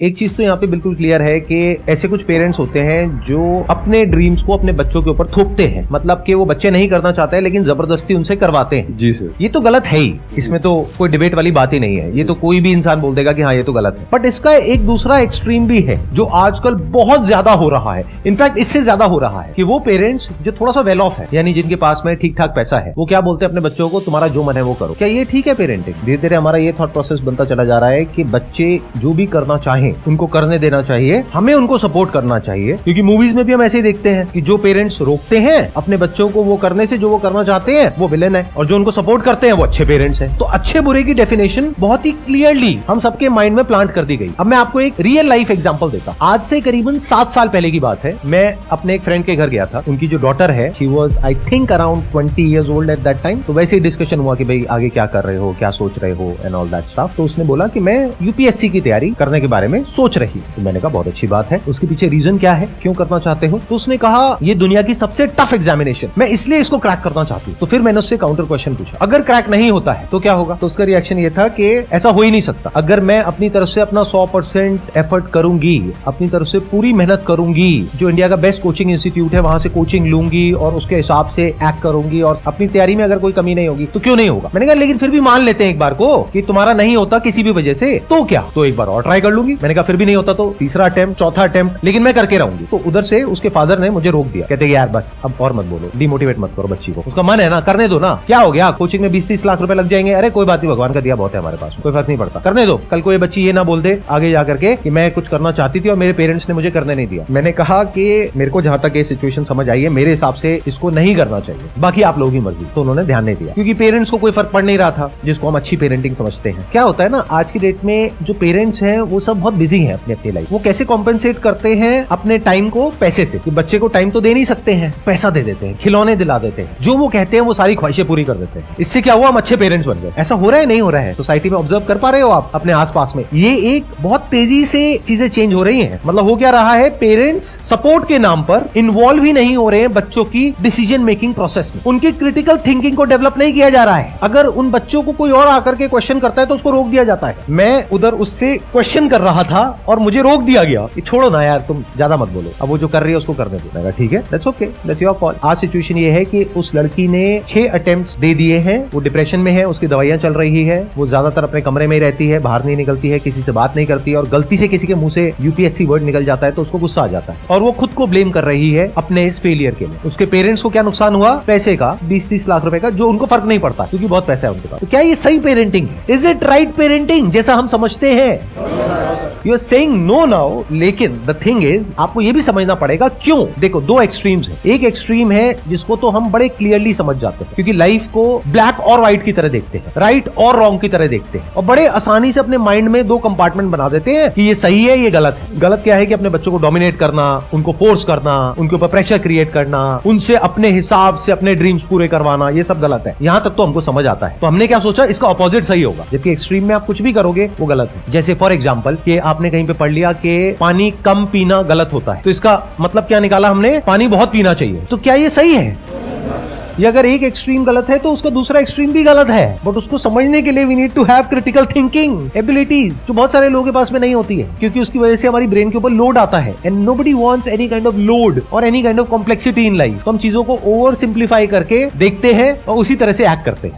एक चीज तो यहाँ पे बिल्कुल क्लियर है कि ऐसे कुछ पेरेंट्स होते हैं जो अपने ड्रीम्स को अपने बच्चों के ऊपर थोपते हैं, मतलब कि वो बच्चे नहीं करना चाहते हैं लेकिन जबरदस्ती उनसे करवाते हैं। जी सर, ये तो गलत है ही, इसमें तो कोई डिबेट वाली बात ही नहीं है। ये तो कोई भी इंसान बोल देगा कि हाँ ये तो गलत है। बट इसका एक दूसरा एक्सट्रीम भी है जो आजकल बहुत ज्यादा हो रहा है, इनफैक्ट इससे ज्यादा हो रहा है, कि वो पेरेंट्स जो थोड़ा सा वेल ऑफ है, यानी जिनके पास में ठीक ठाक पैसा है, वो क्या बोलते हैं अपने बच्चों को, तुम्हारा जो मन है वो करो। क्या ये ठीक है पेरेंटिंग? धीरे धीरे हमारा ये थॉट प्रोसेस बनता चला जा रहा है कि बच्चे जो भी करना चाहें उनको करने देना चाहिए, हमें उनको सपोर्ट करना चाहिए। क्योंकि मूवीज में भी हम ऐसे ही देखते हैं कि जो पेरेंट्स रोकते हैं अपने बच्चों को वो करने से जो वो करना चाहते हैं वो विलेन है, और जो उनको सपोर्ट करते हैं वो अच्छे पेरेंट्स हैं। तो अच्छे बुरे की डेफिनेशन बहुत ही क्लियरली हम सबके माइंड में प्लांट कर दी गई। अब मैं आपको एक रियल लाइफ एग्जांपल देता हूं। आज से करीबन 7 साल पहले की बात है, मैं अपने एक फ्रेंड के घर गया था। उनकी जो डॉटर है, she was I think around 20 years old at that time. तो वैसे ही डिस्कशन हुआ कि भाई आगे क्या कर रहे हो, क्या सोच रहे हो एंड ऑल दैट स्टफ। तो उसने बोला कि मैं यूपीएससी की तैयारी करने के बारे में सोच रही। तो मैंने कहा बहुत अच्छी बात है, उसके पीछे रीजन क्या है, क्यों करना चाहते हो? तो उसने कहा ये दुनिया की सबसे टफ एग्जामिनेशन, मैं इसलिए इसको क्रैक करना चाहती हूँ। तो फिर मैंने उससे काउंटर क्वेश्चन पूछा, अगर क्रैक नहीं होता है तो क्या होगा? तो उसका रिएक्शन ये था कि ऐसा हो ही नहीं सकता। अगर मैं अपनी तरफ से अपना 100% एफर्ट करूंगी, अपनी तरफ से पूरी मेहनत करूंगी, जो इंडिया का बेस्ट कोचिंग इंस्टीट्यूट है वहां से कोचिंग लूंगी और उसके हिसाब से एक्ट करूंगी, और अपनी तैयारी में अगर कोई कमी नहीं होगी तो क्यों नहीं होगा? मैंने कहा लेकिन फिर भी मान लेते हैं एक बार को कि तुम्हारा नहीं होता किसी भी वजह से, तो क्या? तो एक बार और ट्राई कर लूंगी। मैंने कहा फिर भी नहीं होता तो तीसरा अटेम्प्ट, चौथा अटेम्प्ट, लेकिन मैं करके रहूंगी। तो उधर से उसके फादर ने मुझे रोक दिया, कहते यार बस अब और मत बोलो, डिमोटिवेट मत करो बच्ची को, उसका मन है ना, करने दो ना, क्या हो गया, कोचिंग में 20-30 लाख रुपए लग जाएंगे, अरे कोई बात नहीं, भगवान का दिया बहुत है हमारे पास, कोई फर्क नहीं पड़ता, करने दो। कल को ये बच्ची ये ना बोल दे आगे जाकर के कि मैं कुछ करना चाहती थी और मेरे पेरेंट्स ने मुझे करने नहीं दिया। मैंने कहा कि मेरे को जहां तक ये सिचुएशन समझ आई है, मेरे हिसाब से इसको नहीं करना चाहिए, बाकी आप लोगों की मर्जी। तो उन्होंने ध्यान नहीं दिया, क्योंकि पेरेंट्स को कोई फर्क पड़ नहीं रहा था, जिसको हम अच्छी पेरेंटिंग समझते हैं। क्या होता है ना, आज की डेट में जो पेरेंट्स हैं वो सब बहुत बिजी हैं अपनी लाइफ। वो कैसे कॉम्पेंसेट करते हैं अपने टाइम को पैसे से, कि बच्चे को टाइम तो दे नहीं सकते हैं, पैसा दे देते हैं, खिलौने दिला देते हैं, जो वो कहते हैं वो सारी ख्वाहिशें पूरी कर देते हैं। इससे क्या हुआ, हम अच्छे पेरेंट्स बन गए। ऐसा हो रहा है नहीं हो रहा है? सोसाइटी में ऑब्जर्व कर पा रहे हो आप अपने आसपास में? ये एक बहुत तेजी से चीजें चेंज हो रही हैं। मतलब हो क्या रहा है, पेरेंट्स सपोर्ट के नाम पर इन्वॉल्व ही नहीं हो रहे हैं बच्चों की डिसीजन मेकिंग प्रोसेस में। उनकी क्रिटिकल थिंकिंग को डेवलप नहीं किया जा रहा है। अगर उन बच्चों को कोई और आकर के क्वेश्चन करता है तो उसको रोक दिया जाता है। मैं उधर उससे क्वेश्चन कर रहा था और मुझे रोक दिया गया, छोड़ो ना यार, तुम ज्यादा मत बोलो, अब वो जो कर रही है उसको करने दो। ठीक है, that's okay, that's your call. आज सिचुएशन ये है कि उस लड़की ने 6 अटेम्प्ट्स दे दिए हैं, वो डिप्रेशन में है, उसकी दवाइयां चल रही है, वो ज्यादातर अपने कमरे में ही रहती है, बाहर नहीं निकलती है, किसी से बात नहीं करती है, और गलती से किसी के मुंह से यूपीएससी वर्ड निकल जाता है तो उसको गुस्सा आ जाता है और वो खुद को ब्लेम कर रही है अपने इस फेलियर के लिए। उसके पेरेंट्स को क्या नुकसान हुआ? पैसे का, 20-30 लाख रुपए का, जो उनको फर्क नहीं पड़ता क्योंकि बहुत पैसा है उनके पास। तो क्या ये सही पेरेंटिंग है? इज इट राइट पेरेंटिंग जैसा हम समझते हैं? You are saying no now, लेकिन द थिंग इज आपको ये भी समझना पड़ेगा क्यों। देखो, 2 एक्सट्रीम्स हैं। एक एक्सट्रीम है जिसको तो हम बड़े क्लियरली समझ जाते हैं, क्योंकि लाइफ को ब्लैक और व्हाइट की तरह देखते हैं, राइट और रॉन्ग की तरह देखते हैं, और बड़े आसानी से अपने माइंड में 2 कंपार्टमेंट बना देते हैं कि ये सही है, ये गलत है। गलत क्या है कि अपने बच्चों को डोमिनेट करना, उनको फोर्स करना, उनके ऊपर प्रेशर क्रिएट करना, उनसे अपने हिसाब से अपने ड्रीम्स पूरे करवाना, ये सब गलत है। यहां तक तो हमको समझ आता है। तो हमने क्या सोचा, इसका ऑपोजिट सही होगा, जबकि एक्सट्रीम में आप कुछ भी करोगे वो गलत है। जैसे फॉर एग्जाम्पल कि आपने कहीं पे पढ़ लिया कि पानी कम पीना गलत होता है, तो इसका मतलब क्या निकाला हमने, पानी बहुत पीना चाहिए। तो क्या ये सही है? ये अगर एक एक्सट्रीम गलत है तो उसका दूसरा एक्सट्रीम भी गलत है। बट उसको समझने के लिए we need to have critical thinking abilities, जो बहुत सारे लोगों के पास में नहीं होती है, क्योंकि उसकी वजह से हमारी ब्रेन के ऊपर लोड आता है। And nobody wants any kind of load और any kind of complexity in life. तो हम चीजों को ओवर सिंप्लीफाई करके देखते हैं और उसी तरह से एक्ट करते हैं।